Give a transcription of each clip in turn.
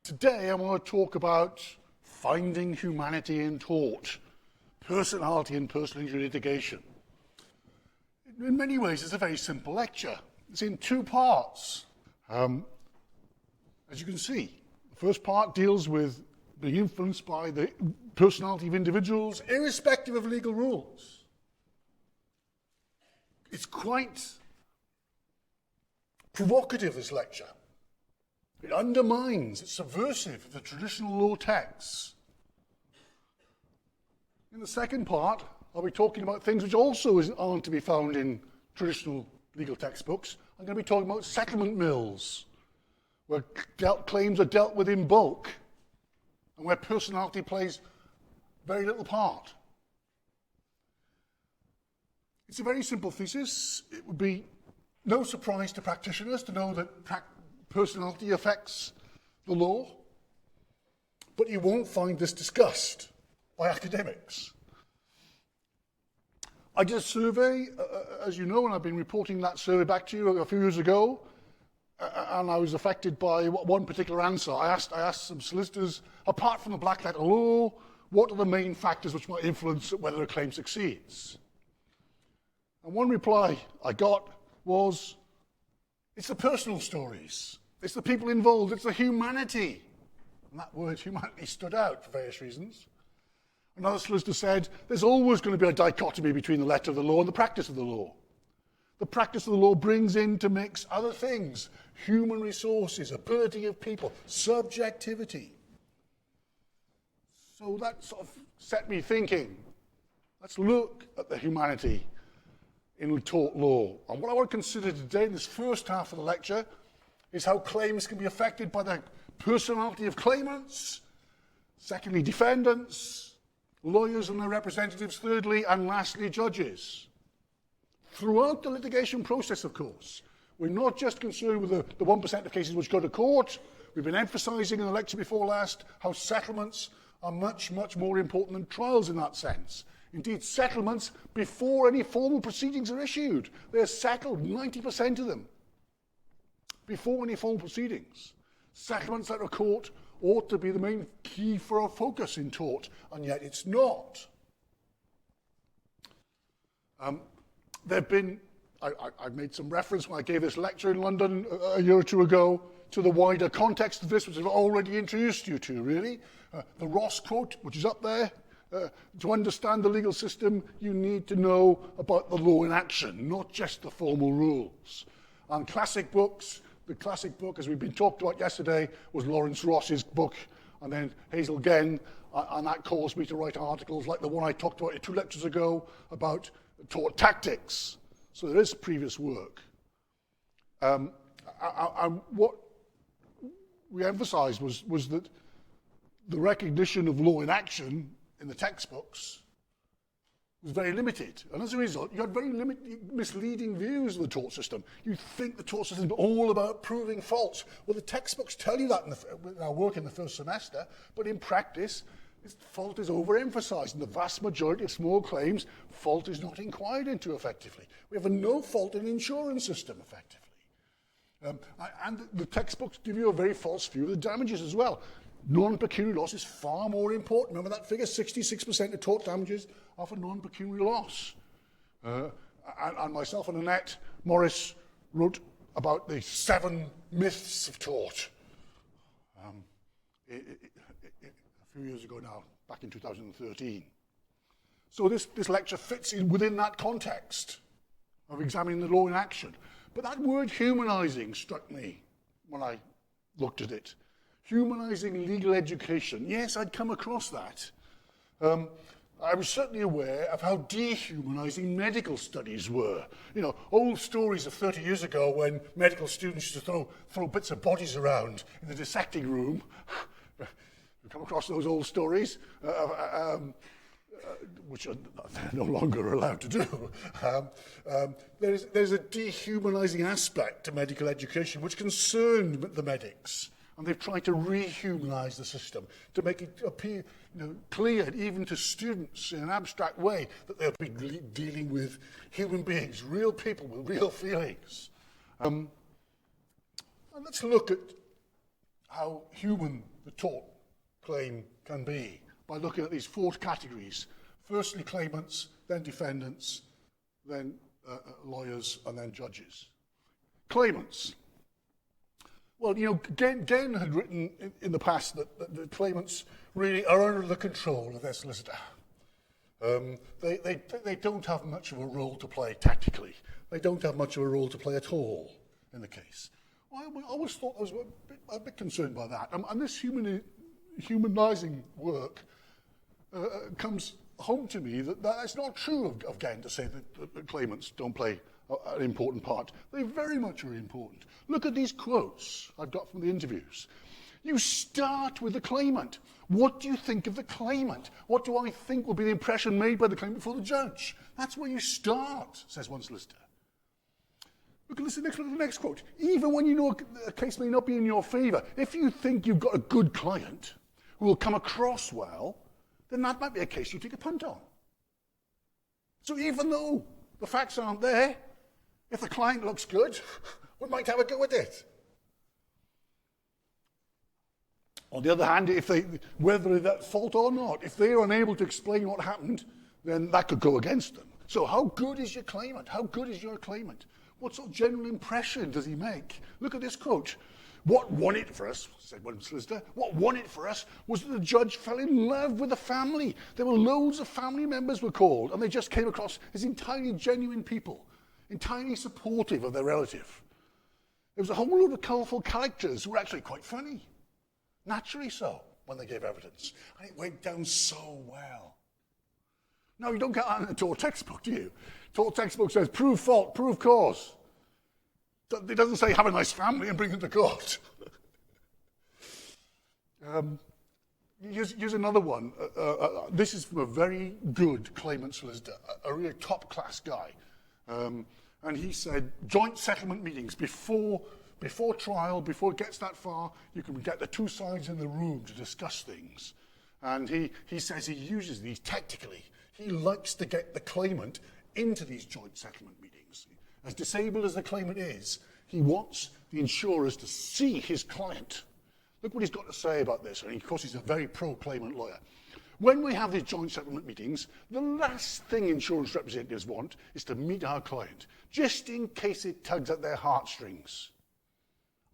Today I want to talk about finding humanity in tort, personality in personal injury litigation. In many ways, it's a very simple lecture. It's in two parts. As you can see, the first part deals with being influenced by the personality of individuals, irrespective of legal rules. It's quite provocative, this lecture. It undermines, it's subversive of the traditional law texts. In the second part, I'll be talking about things which also aren't to be found in traditional legal textbooks. I'm going to be talking about settlement mills, where claims are dealt with in bulk, and where personality plays very little part. It's a very simple thesis. It would be no surprise to practitioners to know that personality affects the law, but you won't find this discussed by academics. I did a survey, as you know, and I've been reporting that survey back to you a few years ago, and I was affected by one particular answer. I asked some solicitors, apart from the black letter law, what are the main factors which might influence whether a claim succeeds? And one reply I got was, it's the personal stories, it's the people involved, it's the humanity. And that word humanity stood out for various reasons. Another solicitor said, there's always going to be a dichotomy between the letter of the law and the practice of the law. The practice of the law brings into mix other things, human resources, ability of people, subjectivity. So that sort of set me thinking, let's look at the humanity in tort law. And what I want to consider today in this first half of the lecture is how claims can be affected by the personality of claimants, secondly, defendants, lawyers and their representatives, thirdly, and lastly, judges. Throughout the litigation process, of course, we're not just concerned with the 1% of cases which go to court. We've been emphasising in the lecture before last how settlements are much, much more important than trials in that sense. Indeed, settlements, before any formal proceedings are issued, they're settled, 90% of them, before any formal proceedings. Settlements at a court ought to be the main key for our focus in tort, and yet it's not. I made some reference when I gave this lecture in London a year or two ago to the wider context of this, which I've already introduced you to, really. The Ross quote, which is up there, to understand the legal system, you need to know about the law in action, not just the formal rules. And classic books, the classic book, as we've been talked about yesterday, was Lawrence Ross's book, and then Hazel Genn, and that caused me to write articles like the one I talked about 2 lectures ago about tort tactics. So there is previous work. And what we emphasised was that the recognition of law in action in the textbooks was very limited. And as a result, you had very misleading views of the tort system. You think the tort system is all about proving faults. Well, the textbooks tell you that in our work in the first semester, but in practice, fault is overemphasised. In the vast majority of small claims, fault is not inquired into effectively. We have a no-fault in insurance system effectively. And the textbooks give you a very false view of the damages as well. Non-pecuniary loss is far more important. Remember that figure, 66% of tort damages are for non-pecuniary loss. And myself and Annette Morris wrote about the 7 myths of tort a few years ago now, back in 2013. So this lecture fits in within that context of examining the law in action. But that word humanising struck me when I looked at it. Humanising legal education. Yes, I'd come across that. I was certainly aware of how dehumanising medical studies were. You know, old stories of 30 years ago when medical students used to throw bits of bodies around in the dissecting room. You come across those old stories, which are they're no longer allowed to do. There's a dehumanising aspect to medical education which concerned the medics. And they've tried to rehumanise the system to make it appear clear, even to students in an abstract way, that they'll be dealing with human beings, real people with real feelings. And let's look at how human the tort claim can be by looking at these 4 categories. Firstly, claimants, then defendants, then lawyers, and then judges. Claimants. Well, Gen had written in the past that the claimants really are under the control of their solicitor. They don't have much of a role to play tactically. They don't have much of a role to play at all in the case. I always thought I was a bit concerned by that. And this humanising work comes home to me that it's not true of Gen to say that the claimants don't play an important part. They very much are important. Look at these quotes I've got from the interviews. You start with the claimant. What do you think of the claimant? What do I think will be the impression made by the claimant before the judge? That's where you start, says one solicitor. Look at this, the next quote. Even when you know a case may not be in your favour, if you think you've got a good client who will come across well, then that might be a case you take a punt on. So even though the facts aren't there, if the client looks good, we might have a go at it. On the other hand, whether they're at fault or not, if they're unable to explain what happened, then that could go against them. So how good is your claimant? How good is your claimant? What sort of general impression does he make? Look at this quote. What won it for us, said one solicitor, what won it for us was that the judge fell in love with the family. There were loads of family members were called, and they just came across as entirely genuine people, entirely supportive of their relative. There was a whole load of colourful characters who were actually quite funny. Naturally so, when they gave evidence. And it went down so well. Now, you don't get that in a tort textbook, do you? Tort textbook says, prove fault, prove cause. It doesn't say, have a nice family and bring them to court. Here's another one. This is from a very good claimant solicitor, a really top-class guy. And he said, joint settlement meetings before trial, before it gets that far, you can get the 2 sides in the room to discuss things. And he says he uses these tactically. He likes to get the claimant into these joint settlement meetings. As disabled as the claimant is, he wants the insurers to see his client. Look what he's got to say about this. And of course, he's a very pro-claimant lawyer. When we have these joint settlement meetings, the last thing insurance representatives want is to meet our client, just in case it tugs at their heartstrings.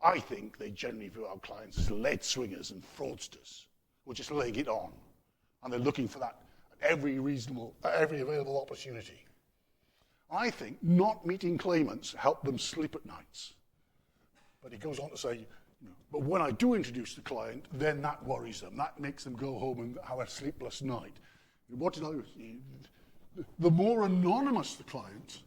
I think they generally view our clients as lead swingers and fraudsters who are just laying it on. And they're looking for that at every available opportunity. I think not meeting claimants help them sleep at nights. But he goes on to say, but when I do introduce the client, then that worries them. That makes them go home and have a sleepless night. The more anonymous the client,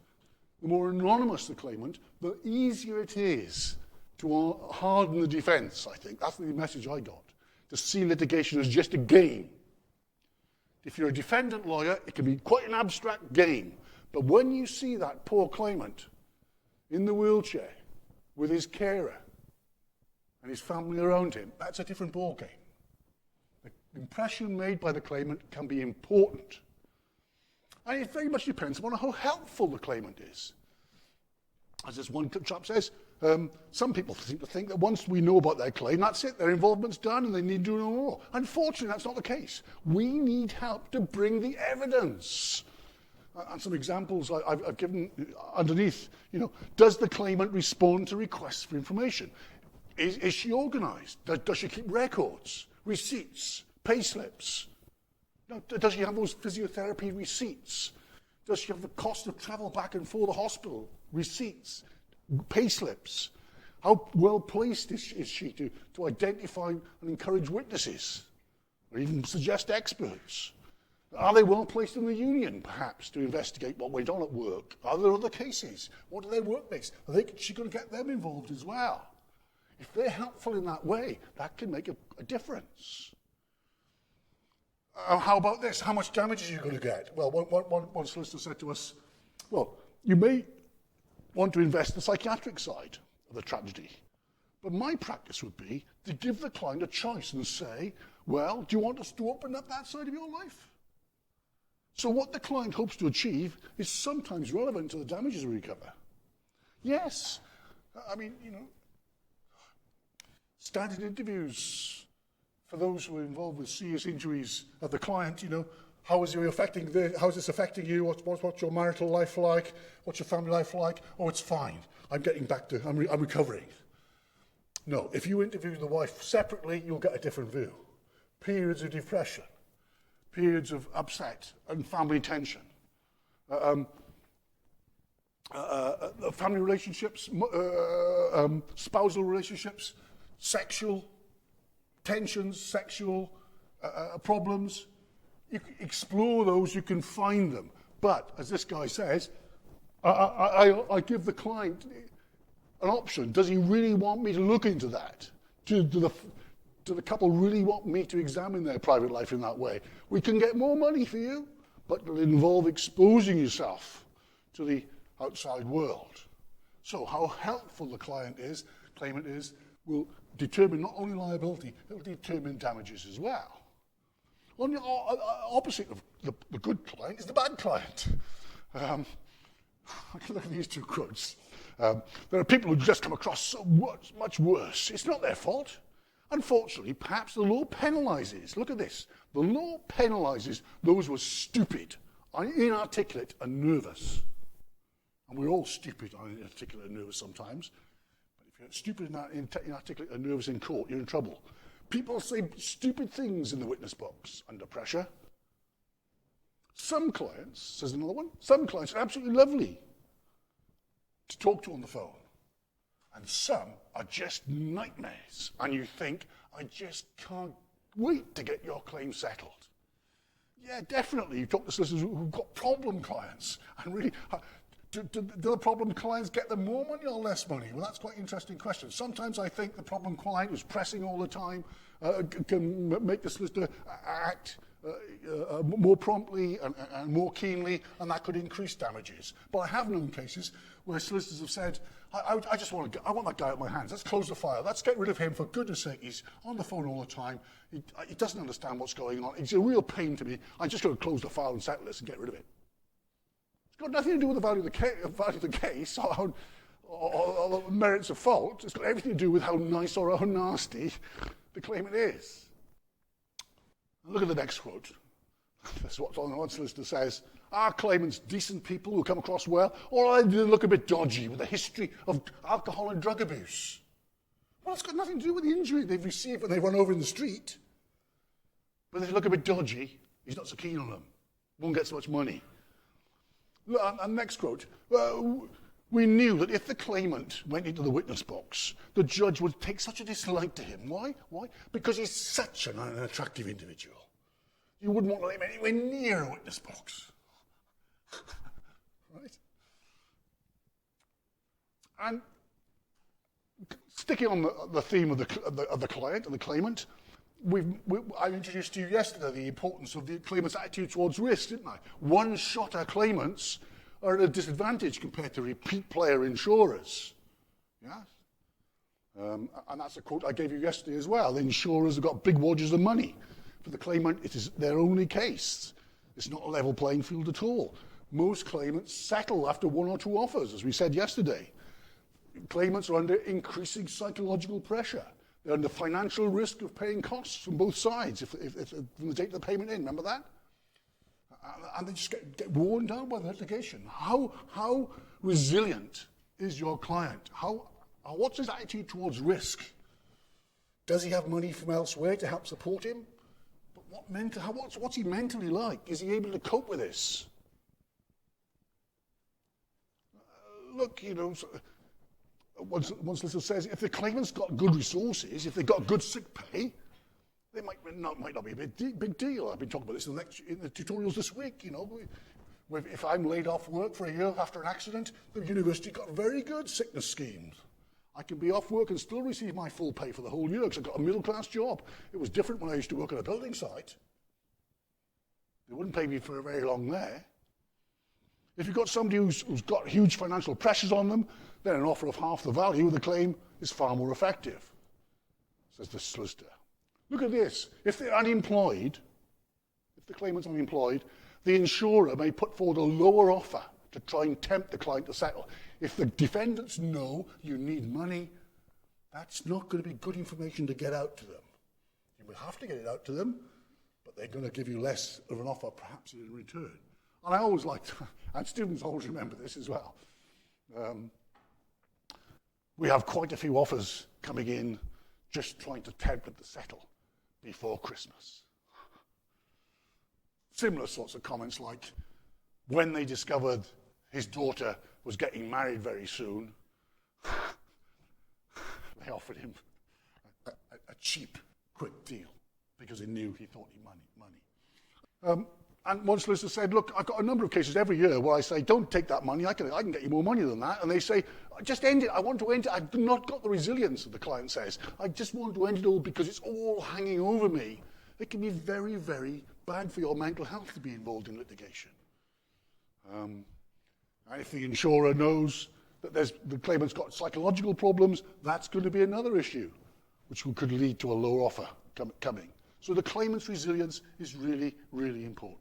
the more anonymous the claimant, the easier it is to harden the defence, I think. That's the message I got. To see litigation as just a game. If you're a defendant lawyer, it can be quite an abstract game. But when you see that poor claimant in the wheelchair with his carer and his family around him, that's a different ballgame. The impression made by the claimant can be important. And it very much depends on how helpful the claimant is. As this one chap says, some people seem to think that once we know about their claim, that's it, their involvement's done and they need to do no more. Unfortunately, that's not the case. We need help to bring the evidence. And some examples I've given underneath, does the claimant respond to requests for information? Is she organised? Does she keep records, receipts, pay slips? Does she have those physiotherapy receipts? Does she have the cost of travel back and forth the hospital? Receipts, pay slips? How well placed is she to identify and encourage witnesses? Or even suggest experts? Are they well placed in the union, perhaps, to investigate what went on at work? Are there other cases? What are their workmates? Is she going to get them involved as well? If they're helpful in that way, that can make a difference. How about this? How much damage are you going to get? Well, one solicitor said to us, well, you may want to invest the psychiatric side of the tragedy. But my practice would be to give the client a choice and say, well, do you want us to open up that side of your life? So what the client hopes to achieve is sometimes relevant to the damages we recover. Yes, I mean, standard interviews, for those who are involved with serious injuries of the client, how is this affecting you? What's your marital life like? What's your family life like? Oh, it's fine. I'm recovering. No, if you interview the wife separately, you'll get a different view. Periods of depression, periods of upset and family tension, family relationships, spousal relationships, sexual tensions, sexual problems. You can explore those, you can find them. But, as this guy says, I give the client an option. Does he really want me to look into that? Do the couple really want me to examine their private life in that way? We can get more money for you, but it'll involve exposing yourself to the outside world. So how helpful the claimant is, will determine not only liability, it'll determine damages as well. On the opposite of the good client is the bad client. I can look at these two quotes. There are people who just come across so much worse. It's not their fault. Unfortunately, perhaps the law penalises. Look at this. The law penalises those who are stupid, inarticulate and nervous. And we're all stupid, inarticulate and nervous sometimes. But if you're stupid, inarticulate and nervous in court, you're in trouble. People say stupid things in the witness box under pressure. Some clients, says another one, some clients are absolutely lovely to talk to on the phone. And some are just nightmares. And you think, I just can't wait to get your claim settled. Yeah, definitely. You talk to solicitors who've got problem clients. And really, do the problem clients get them more money or less money? Well, that's quite an interesting question. Sometimes I think the problem client who's pressing all the time can make the solicitor act more promptly and more keenly, and that could increase damages. But I have known cases where solicitors have said, I want that guy out my hands. Let's close the file. Let's get rid of him, for goodness sake. He's on the phone all the time. He doesn't understand what's going on. It's a real pain to me. I'm just going to close the file and settle this and get rid of it. It's got nothing to do with the value of the case or the merits of fault. It's got everything to do with how nice or how nasty the claimant is. Look at the next quote. That's what one solicitor says. Are claimants decent people who come across well, or are they look a bit dodgy with a history of alcohol and drug abuse? Well, it's got nothing to do with the injury they've received when they run over in the street. But if they look a bit dodgy, he's not so keen on them. Won't get so much money. And next quote. We knew that if the claimant went into the witness box, the judge would take such a dislike to him. Why? Because he's such an unattractive individual. You wouldn't want to let him anywhere near a witness box. Right? And sticking on the theme of the client and the claimant, I introduced to you yesterday the importance of the claimant's attitude towards risk, didn't I? One-shotter claimants are at a disadvantage compared to repeat player insurers. Yeah? And that's a quote I gave you yesterday as well. The insurers have got big wadges of money. For the claimant, it is their only case. It's not a level playing field at all. Most claimants settle after one or two offers, as we said yesterday. Claimants are under increasing psychological pressure. They're under financial risk of paying costs from both sides if from the date of the payment in. Remember that? And they just get worn down by the litigation. How resilient is your client? What's his attitude towards risk? Does he have money from elsewhere to help support him? But what's he mentally like? Is he able to cope with this? Look, one solicitor says if the claimant's got good resources, if they've got good sick pay, they might not be a big deal. I've been talking about this in the tutorials this week. If I'm laid off work for a year after an accident, the university got very good sickness schemes. I can be off work and still receive my full pay for the whole year because I've got a middle-class job. It was different when I used to work on a building site. They wouldn't pay me for very long there. If you've got somebody who's got huge financial pressures on them, then an offer of half the value of the claim is far more effective, says the solicitor. Look at this. If they're unemployed, if the claimant's unemployed, the insurer may put forward a lower offer to try and tempt the client to settle. If the defendants know you need money, that's not going to be good information to get out to them. You we have to get it out to them, but they're going to give you less of an offer perhaps in return. And I always liked, and students always remember this as well, we have quite a few offers coming in just trying to tempt them to settle before Christmas. Similar sorts of comments like, when they discovered his daughter was getting married very soon, they offered him a cheap, quick deal because they knew he thought he money. And one solicitor said, look, I've got a number of cases every year where I say, don't take that money, I can get you more money than that. And they say, just end it, I want to end it. I've not got the resilience, the client says. I just want to end it all because it's all hanging over me. It can be very, very bad for your mental health to be involved in litigation. And if the insurer knows that the claimant's got psychological problems, that's going to be another issue, which could lead to a lower offer coming. So the claimant's resilience is really, really important.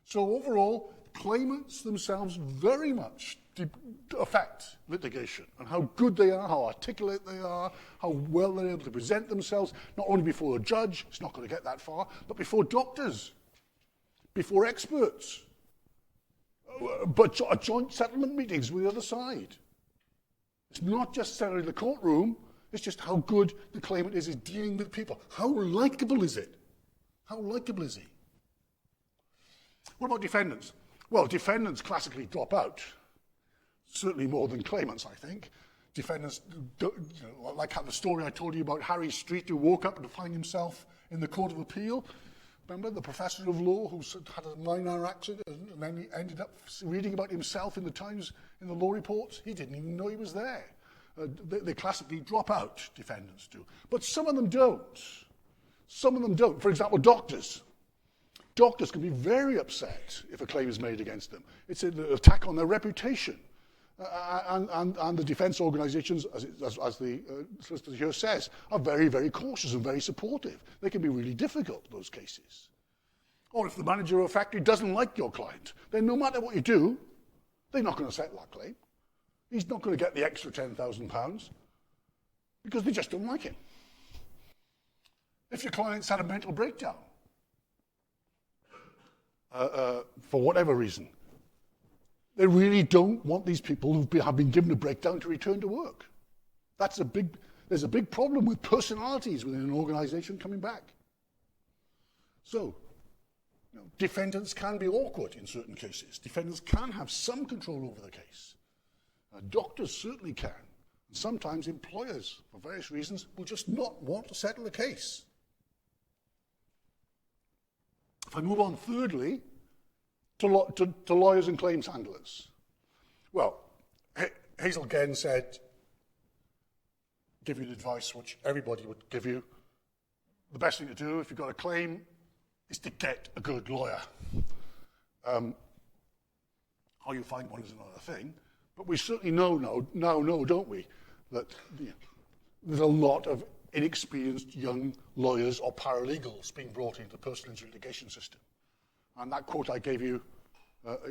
So overall, claimants themselves very much affect litigation and how good they are, how articulate they are, how well they're able to present themselves, not only before a judge, it's not going to get that far, but before doctors, before experts, but joint settlement meetings with the other side. It's not just necessarily the courtroom, it's just how good the claimant is dealing with people. How likable is it? How likable is he? What about defendants? Well, defendants classically drop out. Certainly more than claimants, I think. Defendants, like how the story I told you about Harry Street, who woke up to find himself in the Court of Appeal. Remember the professor of law who had a minor accident and then he ended up reading about himself in the Times, in the law reports? He didn't even know he was there. They classically drop out, defendants do. But some of them don't. Some of them don't. For example, doctors. Doctors can be very upset if a claim is made against them. It's an attack on their reputation. And the defence organisations, as the solicitor here says, are very, very cautious and very supportive. They can be really difficult, those cases. Or if the manager of a factory doesn't like your client, then no matter what you do, they're not going to settle that claim. He's not going to get the extra £10,000 because they just don't like him. If your client's had a mental breakdown, for whatever reason, they really don't want these people who have been given a breakdown to return to work. There's a big problem with personalities within an organisation coming back. So, defendants can be awkward in certain cases. Defendants can have some control over the case. Doctors certainly can. And sometimes employers, for various reasons, will just not want to settle the case. If I move on, thirdly, to lawyers and claims handlers. Well, Hazel Genn said, give you the advice which everybody would give you. The best thing to do if you've got a claim is to get a good lawyer. How you find one is another thing, but we certainly know, don't we, that there's a lot of inexperienced young lawyers or paralegals being brought into the personal injury litigation system. And that quote I gave you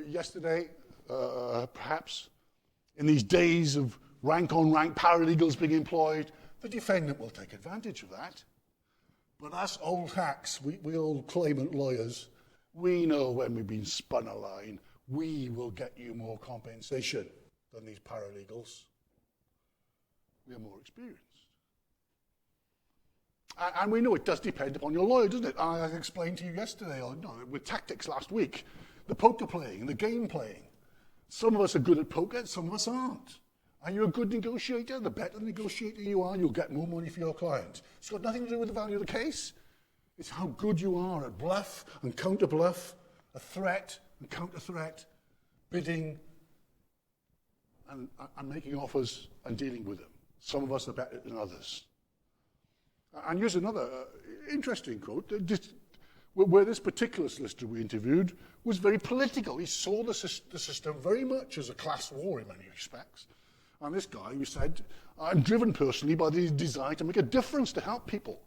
yesterday, perhaps, in these days of rank-on-rank paralegals being employed, the defendant will take advantage of that. But us old hacks, we old claimant lawyers, we know when we've been spun a line, we will get you more compensation than these paralegals. We are more experienced. And we know it does depend upon your lawyer, doesn't it? I explained to you yesterday, with tactics last week, the poker playing, the game playing. Some of us are good at poker, some of us aren't. Are you a good negotiator? The better negotiator you are, you'll get more money for your client. It's got nothing to do with the value of the case. It's how good you are at bluff and counter-bluff, a threat and counter-threat, bidding and making offers and dealing with them. Some of us are better than others. And here's another interesting quote, where this particular solicitor we interviewed was very political. He saw the system very much as a class war in many respects. And this guy who said, I'm driven personally by the desire to make a difference, to help people.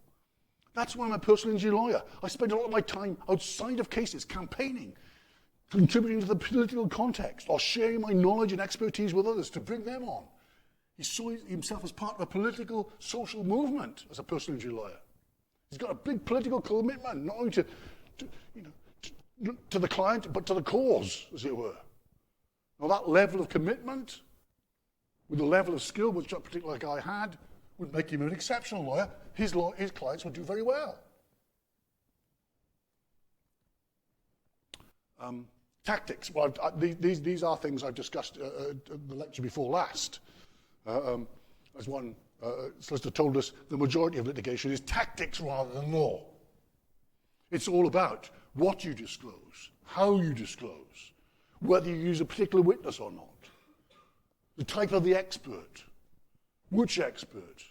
That's why I'm a personal injury lawyer. I spend a lot of my time outside of cases, campaigning, contributing to the political context, or sharing my knowledge and expertise with others to bring them on. He saw himself as part of a political, social movement as a personal injury lawyer. He's got a big political commitment, not only to the client, but to the cause, as it were. Now, that level of commitment, with the level of skill which that particular guy had, would make him an exceptional lawyer. His clients would do very well. Tactics. Well, these are things I've discussed the lecture before last. As one solicitor told us, the majority of litigation is tactics rather than law. It's all about what you disclose, how you disclose, whether you use a particular witness or not, the type of the expert, which expert,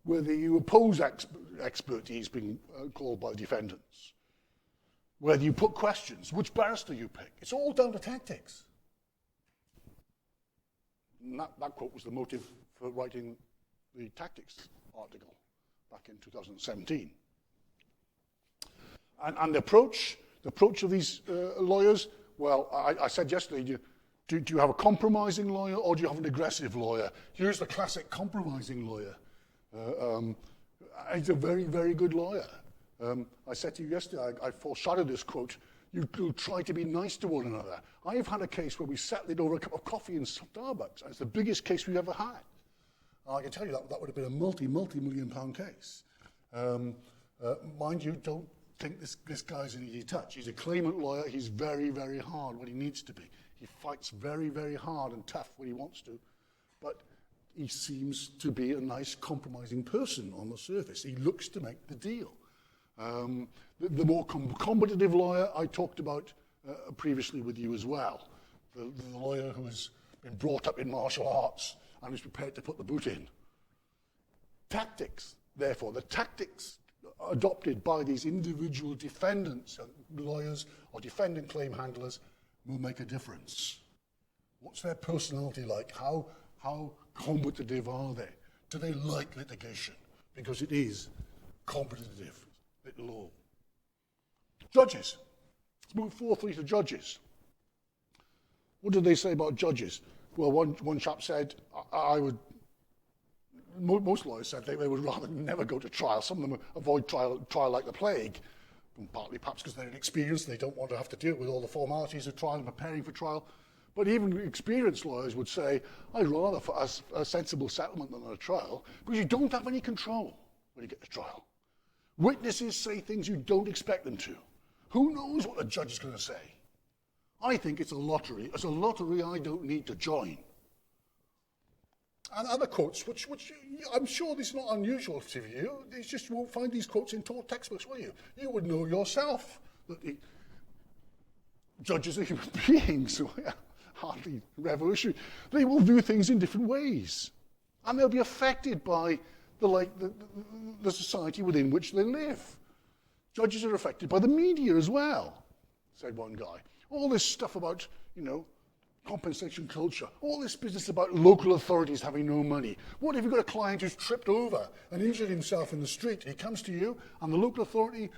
whether you oppose expertise being called by defendants, whether you put questions, which barrister you pick. It's all down to tactics. And that quote was the motive for writing the tactics article back in 2017. And the approach of these lawyers, well, I said yesterday, do you have a compromising lawyer or do you have an aggressive lawyer? Here's the classic compromising lawyer. He's a very, very good lawyer. I said to you yesterday, I foreshadowed this quote, you'll try to be nice to one another. I've had a case where we settled over a cup of coffee in Starbucks, and it's the biggest case we've ever had. I can tell you that would have been a multi-million pound case. Mind you, don't think this guy's an easy touch. He's a claimant lawyer. He's very, very hard when he needs to be. He fights very, very hard and tough when he wants to. But he seems to be a nice, compromising person on the surface. He looks to make the deal. The more competitive lawyer I talked about previously with you as well. The lawyer who has been brought up in martial arts and is prepared to put the boot in. Tactics, therefore, the tactics adopted by these individual defendants, lawyers or defendant claim handlers, will make a difference. What's their personality like? How competitive are they? Do they like litigation? Because it is competitive law. Judges. Let's move forthwith to judges. What did they say about judges? Well, one chap said, most lawyers said they would rather never go to trial. Some of them avoid trial like the plague, partly perhaps because they're inexperienced, they don't want to have to deal with all the formalities of trial and preparing for trial. But even experienced lawyers would say, I'd rather for a sensible settlement than a trial, because you don't have any control when you get to trial. Witnesses say things you don't expect them to. Who knows what the judge is going to say? I think it's a lottery. It's a lottery I don't need to join. And other quotes, which I'm sure this is not unusual to you. You just won't find these quotes in Tort textbooks, will you? You would know yourself that the judges are human beings, so hardly revolutionary. They will view things in different ways. And they'll be affected by the society within which they live. Judges are affected by the media as well, said one guy. All this stuff about, compensation culture, all this business about local authorities having no money. What if you've got a client who's tripped over and injured himself in the street? He comes to you, and the local authority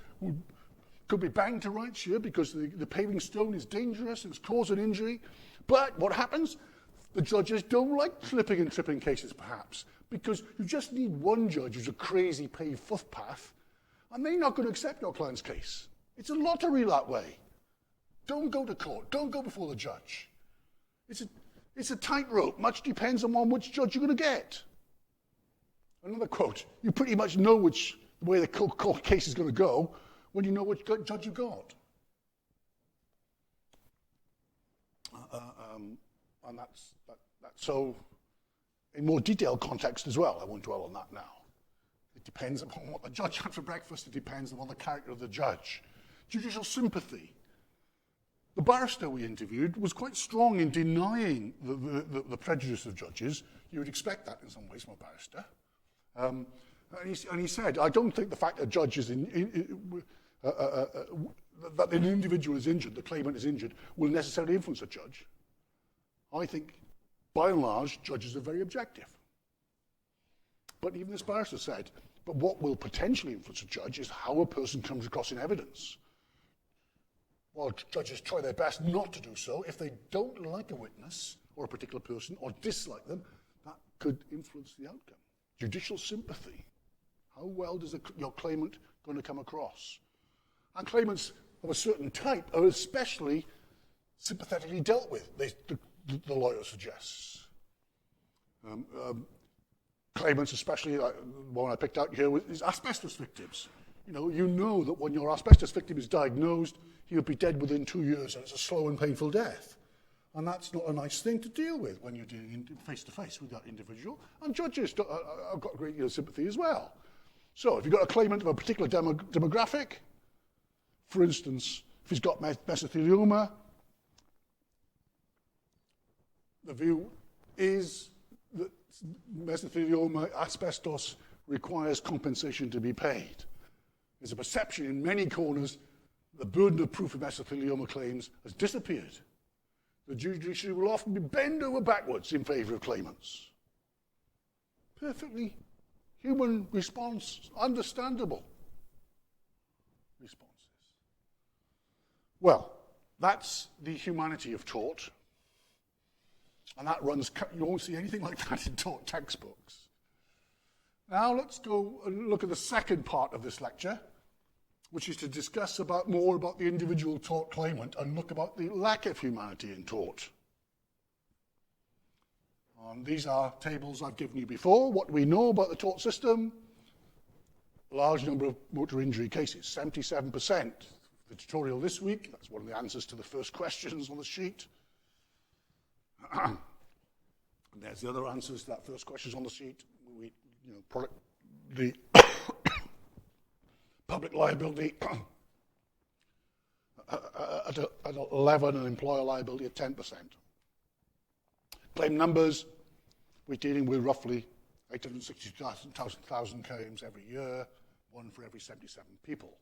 could be banged to rights here because the paving stone is dangerous and it's caused an injury. But what happens? The judges don't like slipping and tripping cases, perhaps, because you just need one judge who's a crazy paved footpath, and they're not going to accept your client's case. It's a lottery that way. Don't go to court. Don't go before the judge. It's a tightrope. Much depends on which judge you're going to get. Another quote. You pretty much know the way the court case is going to go when you know which judge you got. And that's so in more detailed context as well. I won't dwell on that now. It depends upon what the judge had for breakfast. It depends upon the character of the judge. Judicial sympathy. The barrister we interviewed was quite strong in denying the prejudice of judges. You would expect that in some ways from a barrister. And he said, I don't think the fact that a judge is that an individual is injured, the claimant is injured, will necessarily influence a judge. I think, by and large, judges are very objective. But even this barrister said, but what will potentially influence a judge is how a person comes across in evidence. While judges try their best not to do so, if they don't like a witness or a particular person or dislike them, that could influence the outcome. Judicial sympathy. How well does your claimant going to come across? And claimants of a certain type are especially sympathetically dealt with, the lawyer suggests. Claimants, especially the one I picked out here, is asbestos victims. You know that when your asbestos victim is diagnosed, he'll be dead within 2 years, and it's a slow and painful death. And that's not a nice thing to deal with when you're dealing face-to-face with that individual. And judges have got a great deal of sympathy as well. So if you've got a claimant of a particular demographic, for instance, if he's got mesothelioma, the view is that mesothelioma, asbestos, requires compensation to be paid. There's a perception in many corners the burden of proof of mesothelioma claims has disappeared. The judiciary will often be bent over backwards in favour of claimants. Perfectly human response, understandable responses. Well, that's the humanity of tort. And that runs, you won't see anything like that in tort textbooks. Now let's go and look at the second part of this lecture, which is to discuss more about the individual tort claimant and look about the lack of humanity in tort. These are tables I've given you before. What do we know about the tort system? A large number of motor injury cases, 77%. The tutorial this week, that's one of the answers to the first questions on the sheet. And there's the other answers to that first questions on the sheet. The public liability at 11 and employer liability at 10%. Claim numbers, we're dealing with roughly 860,000 claims every year, one for every 77 people.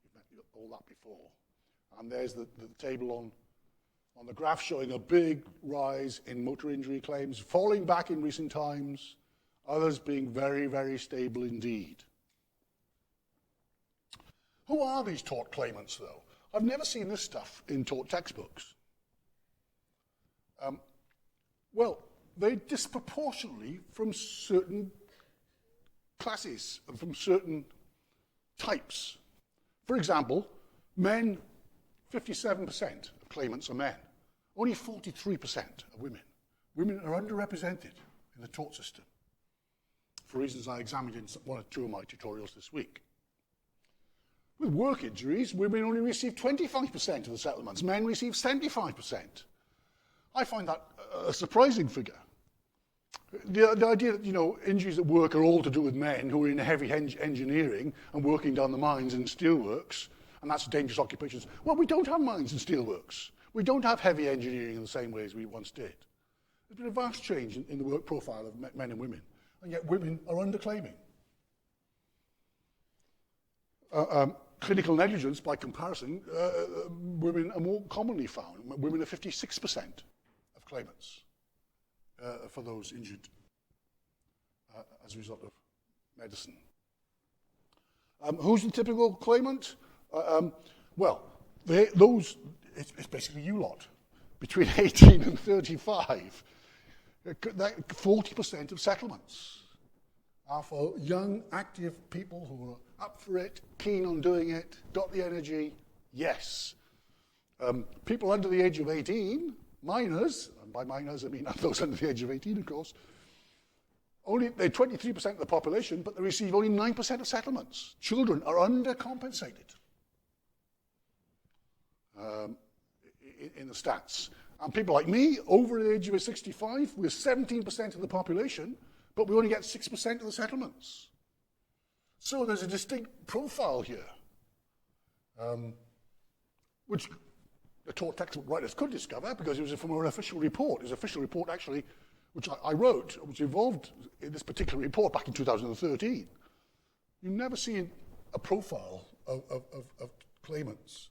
You've met all that before. And there's the table on the graph showing a big rise in motor injury claims, falling back in recent times, others being very, very stable indeed. Who are these tort claimants, though? I've never seen this stuff in tort textbooks. Well, they're disproportionately from certain classes and from certain types. For example, men, 57% of claimants are men. Only 43% are women. Women are underrepresented in the tort system, for reasons I examined in one or two of my tutorials this week. With work injuries, women only receive 25% of the settlements. Men receive 75%. I find that a surprising figure. The idea that, injuries at work are all to do with men who are in heavy engineering and working down the mines and steelworks, and that's dangerous occupations. Well, we don't have mines and steelworks. We don't have heavy engineering in the same way as we once did. There's been a vast change in the work profile of men and women, and yet women are underclaiming. Clinical negligence, by comparison, women are more commonly found. Women are 56% of claimants for those injured as a result of medicine. Who's the typical claimant? It's basically you lot, between 18 and 35. 40% of settlements are for young, active people who are up for it, keen on doing it, got the energy, yes. People under the age of 18, minors, and by minors I mean those under the age of 18, of course, they're 23% of the population, but they receive only 9% of settlements. Children are undercompensated in the stats. And people like me, over the age of 65, we're 17% of the population, but we only get 6% of the settlements. So there's a distinct profile here, which the tort textbook writers could discover because it was from an official report. It was an official report, actually, which I wrote, which involved in this particular report back in 2013. You never see a profile of claimants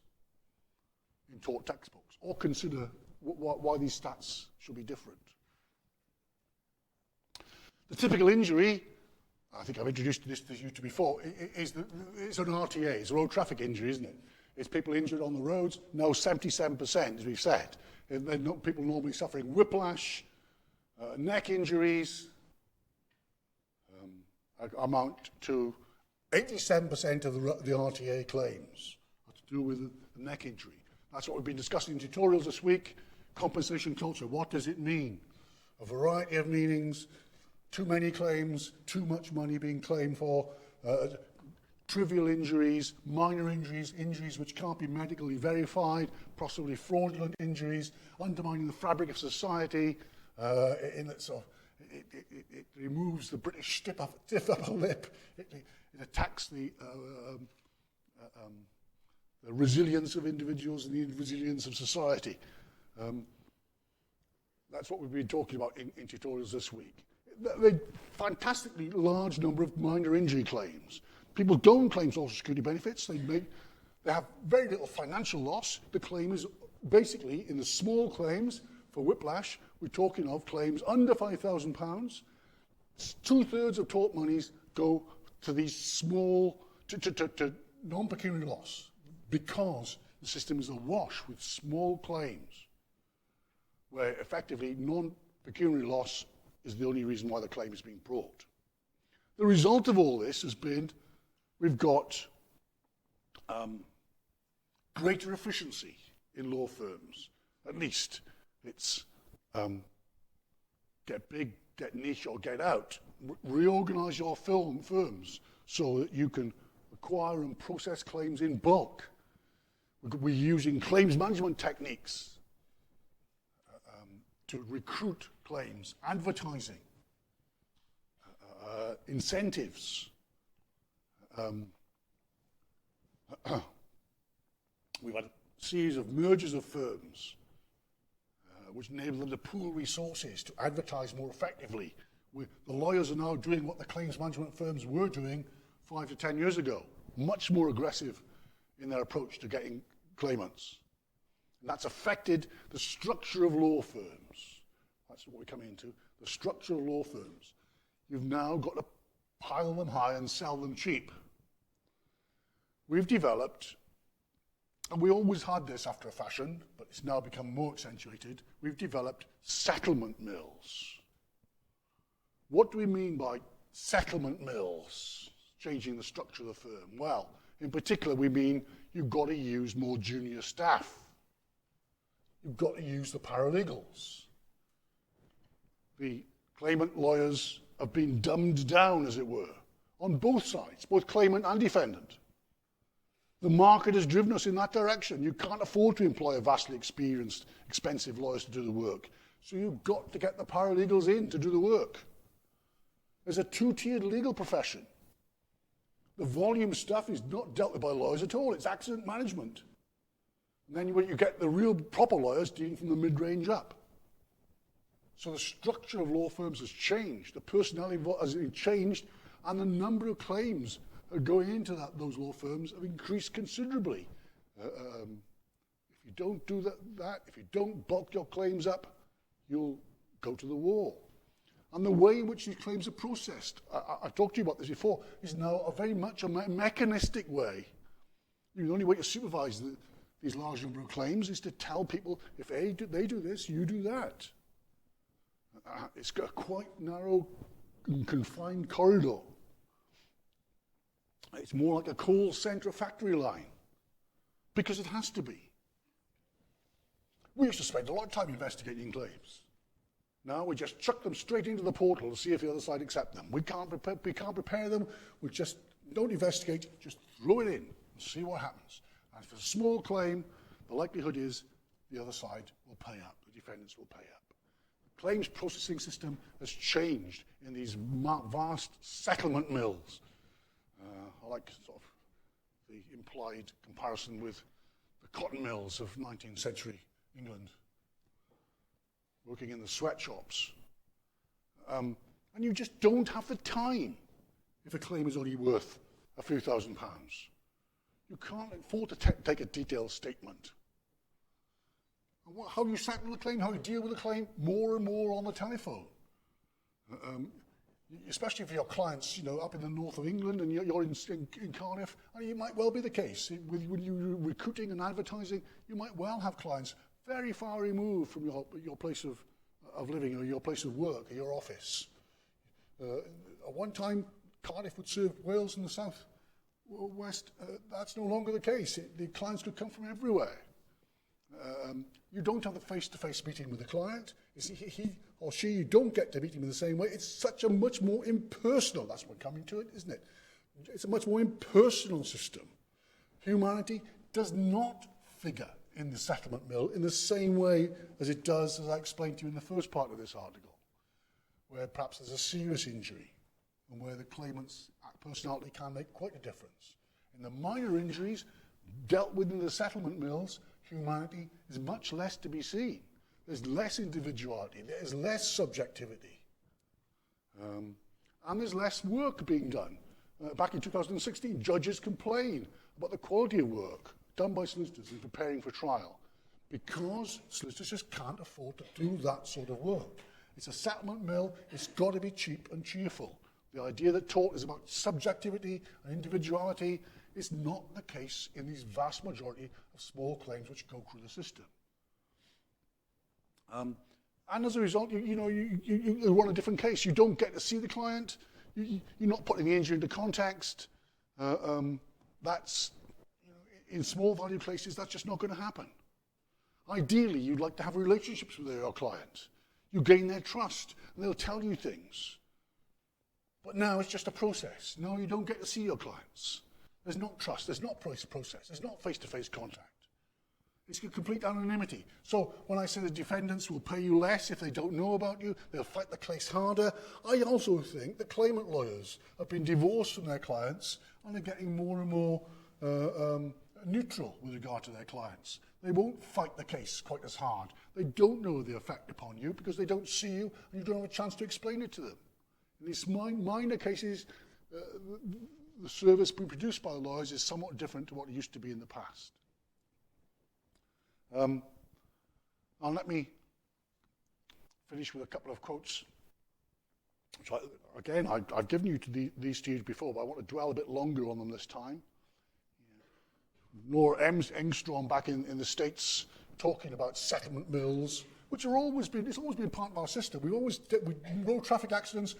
in tort textbooks or consider why these stats should be different. The typical injury, I think I've introduced this to you before, it's an RTA, it's a road traffic injury, isn't it? It's people injured on the roads. Now 77%, as we've said. People normally suffering whiplash, neck injuries, amount to 87% of the RTA claims are to do with the neck injury. That's what we've been discussing in tutorials this week. Compensation culture, what does it mean? A variety of meanings, too many claims, too much money being claimed for, trivial injuries, minor injuries, injuries which can't be medically verified, possibly fraudulent injuries, undermining the fabric of society, in that sort of, it removes the British stiff upper lip, it attacks the resilience of individuals and the resilience of society. That's what we've been talking about in tutorials this week. A fantastically large number of minor injury claims. People don't claim Social Security benefits. They have very little financial loss. The claim is basically, in the small claims for whiplash, we're talking of claims under £5,000. 2/3 of tort monies go to these small, to non-pecuniary loss, because the system is awash with small claims, where effectively non-pecuniary loss is the only reason why the claim is being brought. The result of all this has been we've got greater efficiency in law firms. At least it's get big, get niche, or get out. Reorganize your firms so that you can acquire and process claims in bulk. We're using claims management techniques to recruit claims, advertising, incentives. We've had a series of mergers of firms which enable them to pool resources to advertise more effectively. The lawyers are now doing what the claims management firms were doing 5 to 10 years ago, much more aggressive in their approach to getting claimants. And that's affected the structure of law firms. That's what we're coming into, the structure of law firms. You've now got to pile them high and sell them cheap. We've developed, and we always had this after a fashion, but it's now become more accentuated, we've developed settlement mills. What do we mean by settlement mills, changing the structure of the firm? Well, in particular, we mean you've got to use more junior staff. You've got to use the paralegals. The claimant lawyers have been dumbed down, as it were, on both sides, both claimant and defendant. The market has driven us in that direction. You can't afford to employ a vastly experienced, expensive lawyers to do the work. So you've got to get the paralegals in to do the work. There's a two-tiered legal profession. The volume stuff is not dealt with by lawyers at all. It's accident management. And then you get the real proper lawyers dealing from the mid-range up. So the structure of law firms has changed. The personnel has changed, and the number of claims going into those law firms have increased considerably. If you don't do that, if you don't bulk your claims up, you'll go to the wall. And the way in which these claims are processed, I've talked to you about this before, is now very much a mechanistic way. The only way to supervise these large number of claims is to tell people, if they do this, you do that. It's got a quite narrow and confined corridor. It's more like a call centre factory line, because it has to be. We used to spend a lot of time investigating claims. Now we just chuck them straight into the portal to see if the other side accept them. We can't prepare them. We just don't investigate. Just throw it in and see what happens. And if it's a small claim, the likelihood is the other side will pay up. The defendants will pay up. The claims processing system has changed in these vast settlement mills. I like sort of the implied comparison with the cotton mills of 19th century England, working in the sweatshops. And you just don't have the time if a claim is only worth a few £1,000s. You can't afford to take a detailed statement. And how you settle the claim, how you deal with the claim, more and more on the telephone. Especially for your clients, up in the north of England and you're in Cardiff, and it might well be the case. When you're recruiting and advertising, you might well have clients very far removed from your place of living or your place of work or your office. At one time, Cardiff would serve Wales and the south West, that's no longer the case. The clients could come from everywhere. You don't have the face-to-face meeting with the client. He or she, you don't get to meet him in the same way. It's such a much more impersonal, that's what coming to it, isn't it? It's a much more impersonal system. Humanity does not figure in the settlement mill in the same way as it does, as I explained to you in the first part of this article, where perhaps there's a serious injury and where the claimant's personality can make quite a difference. In the minor injuries dealt with in the settlement mills, humanity is much less to be seen. There's less individuality, there's less subjectivity, and there's less work being done. Back in 2016, judges complain about the quality of work done by solicitors in preparing for trial because solicitors just can't afford to do that sort of work. It's a settlement mill, it's got to be cheap and cheerful. The idea that tort is about subjectivity and individuality is not the case in these vast majority of small claims which go through the system. And as a result, you run a different case. You don't get to see the client. You're not putting the injury into context. That's, in small value cases, that's just not going to happen. Ideally, you'd like to have relationships with your client. You gain their trust, and they'll tell you things. But now it's just a process. No, you don't get to see your clients. There's not trust, there's not process, there's not face-to-face contact. It's complete anonymity. So when I say the defendants will pay you less if they don't know about you, they'll fight the case harder, I also think that claimant lawyers have been divorced from their clients and are getting more and more neutral with regard to their clients. They won't fight the case quite as hard. They don't know the effect upon you because they don't see you and you don't have a chance to explain it to them. In these minor cases, the service being produced by the lawyers is somewhat different to what it used to be in the past. And let me finish with a couple of quotes. Which again, I've given you these to you before, but I want to dwell a bit longer on them this time. Nora Engstrom back in the States talking about settlement mills, which it's always been part of our system. We road traffic accidents.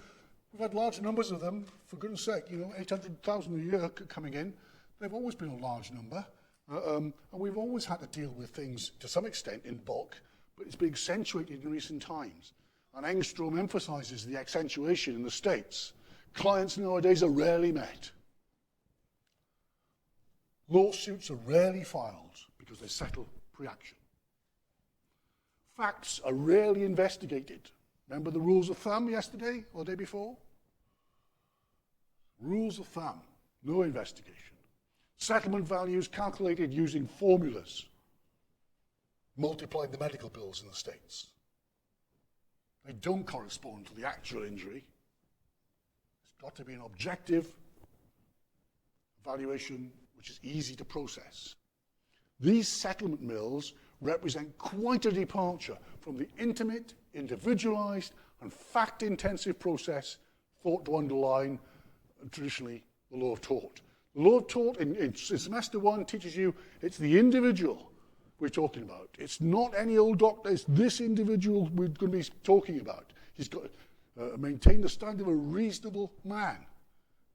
We've had large numbers of them, for goodness sake, 800,000 a year coming in. They've always been a large number. And we've always had to deal with things, to some extent, in bulk, but it's been accentuated in recent times. And Engstrom emphasizes the accentuation in the States. Clients nowadays are rarely met. Lawsuits are rarely filed because they settle pre-action. Facts are rarely investigated. Remember the rules of thumb yesterday or the day before? Rules of thumb, no investigation. Settlement values calculated using formulas, multiplying the medical bills in the States. They don't correspond to the actual injury. It's got to be an objective evaluation which is easy to process. These settlement mills represent quite a departure from the intimate, individualized, and fact-intensive process thought to underline traditionally the law of tort. The law of tort in semester one teaches you it's the individual we're talking about. It's not any old doctor, it's this individual we're going to be talking about. He's got to maintain the standard of a reasonable man.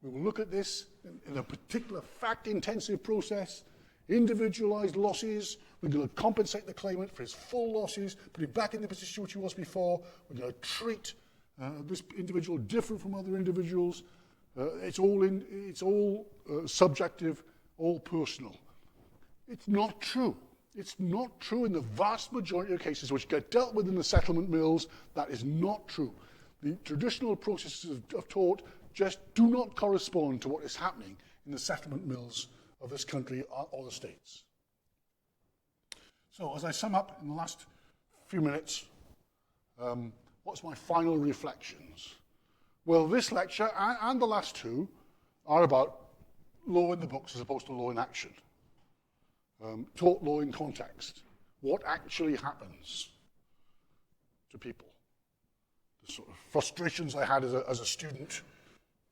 We will look at this in a particular fact-intensive process, individualized losses. We're going to compensate the claimant for his full losses, put him back in the position which he was before. We're going to treat this individual different from other individuals. It's all subjective, all personal. It's not true. It's not true in the vast majority of cases which get dealt with in the settlement mills. That is not true. The traditional processes of tort just do not correspond to what is happening in the settlement mills of this country or the States. So as I sum up in the last few minutes, what's my final reflections? Well, this lecture and the last two are about law in the books as opposed to law in action. Tort law in context. What actually happens to people? The sort of frustrations I had as a student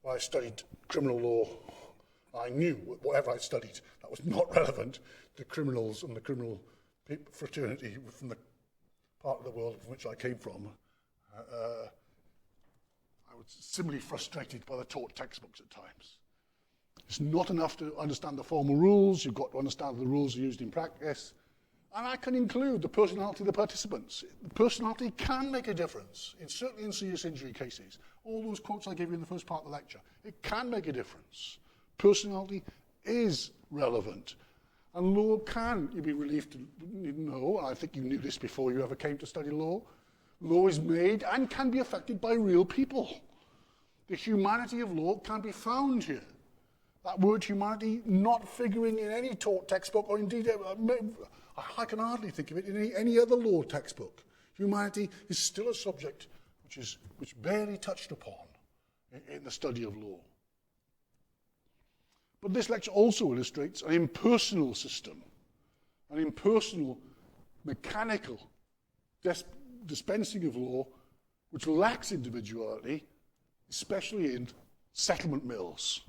when I studied criminal law. I knew whatever I studied, that was not relevant to criminals and the criminal fraternity from the part of the world from which I came from. I was similarly frustrated by the tort textbooks at times. It's not enough to understand the formal rules. You've got to understand the rules used in practice. And I can include the personality of the participants. The personality can make a difference, certainly in serious injury cases. All those quotes I gave you in the first part of the lecture, it can make a difference. Personality is relevant. And law can, you'd be relieved to know, and I think you knew this before you ever came to study law, law is made and can be affected by real people. The humanity of law can be found here. That word humanity not figuring in any tort textbook, or indeed, I can hardly think of it in any other law textbook. Humanity is still a subject which barely touched upon in the study of law. But this lecture also illustrates an impersonal system, an impersonal, mechanical dispensing of law which lacks individuality, especially in settlement mills.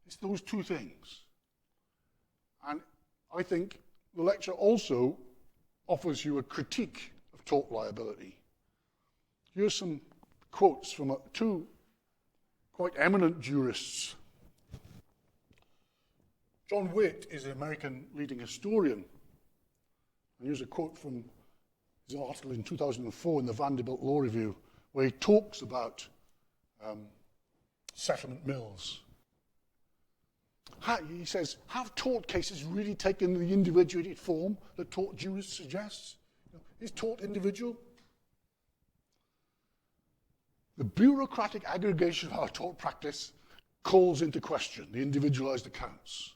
It's those two things. And I think the lecture also offers you a critique of tort liability. Here's some quotes from two quite eminent jurists. John Witt is an American leading historian. And here's a quote from his article in 2004 in the Vanderbilt Law Review, where he talks about settlement mills. He says, have tort cases really taken the individuated form that tort jurists suggest? Is tort individual? The bureaucratic aggregation of our tort practice calls into question the individualized accounts.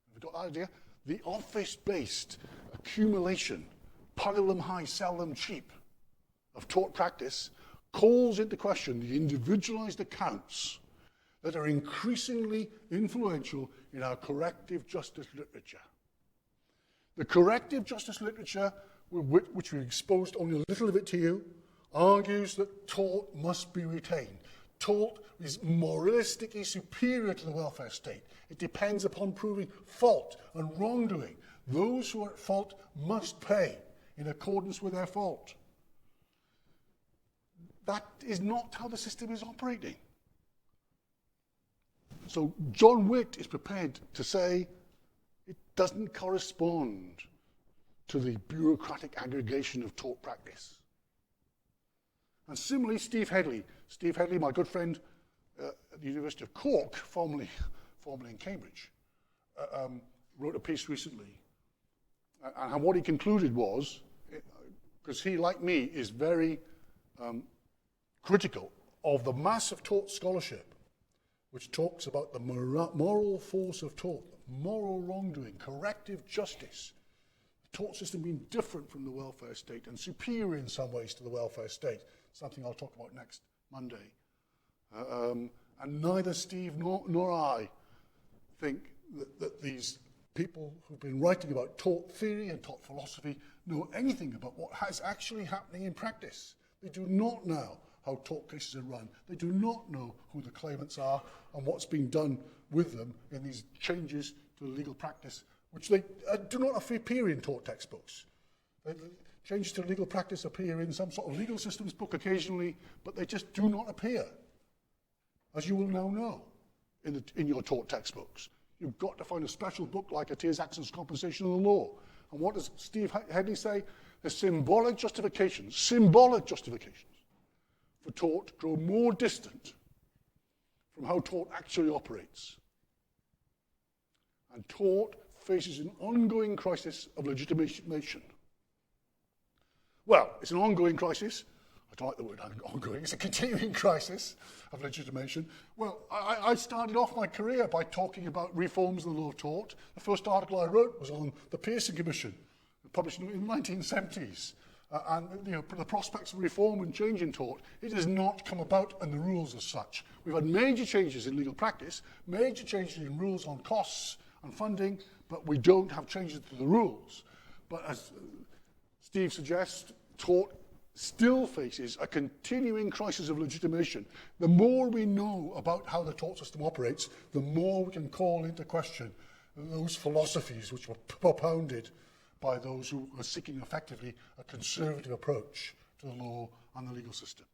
Have you got that idea? The office-based accumulation, pile them high, sell them cheap, of tort practice calls into question the individualized accounts that are increasingly influential in our corrective justice literature. The corrective justice literature, which we exposed only a little of it to you, argues that tort must be retained. Tort is moralistically superior to the welfare state. It depends upon proving fault and wrongdoing. Those who are at fault must pay in accordance with their fault. That is not how the system is operating. So John Witt is prepared to say it doesn't correspond to the bureaucratic aggregation of tort practice. And similarly, Steve Headley, my good friend at the University of Cork, formerly in Cambridge, wrote a piece recently. And what he concluded was, because he, like me, is very critical of the mass of tort scholarship, which talks about the moral force of tort, moral wrongdoing, corrective justice, the tort system being different from the welfare state and superior in some ways to the welfare state, something I'll talk about next Monday. And neither Steve nor I think that these people who've been writing about tort theory and tort philosophy know anything about what is actually happening in practice. They do not know how tort cases are run. They do not know who the claimants are and what's being done with them in these changes to the legal practice, which they do not appear in tort textbooks. Changes to legal practice appear in some sort of legal systems book occasionally, but they just do not appear, as you will now know, in your tort textbooks. You've got to find a special book like a Tears, Accidents, Compensation in the Law. And what does Steve Headley say? The symbolic justifications for tort grow more distant from how tort actually operates. And tort faces an ongoing crisis of legitimation. Well, it's an ongoing crisis. I don't like the word ongoing. It's a continuing crisis of legitimation. Well, I started off my career by talking about reforms in the law of tort. The first article I wrote was on the Pearson Commission, published in the 1970s. And the prospects of reform and change in tort, it has not come about in the rules as such. We've had major changes in legal practice, major changes in rules on costs and funding, but we don't have changes to the rules. But as Steve suggests, tort still faces a continuing crisis of legitimation. The more we know about how the tort system operates, the more we can call into question those philosophies which were propounded by those who are seeking effectively a conservative approach to the law and the legal system.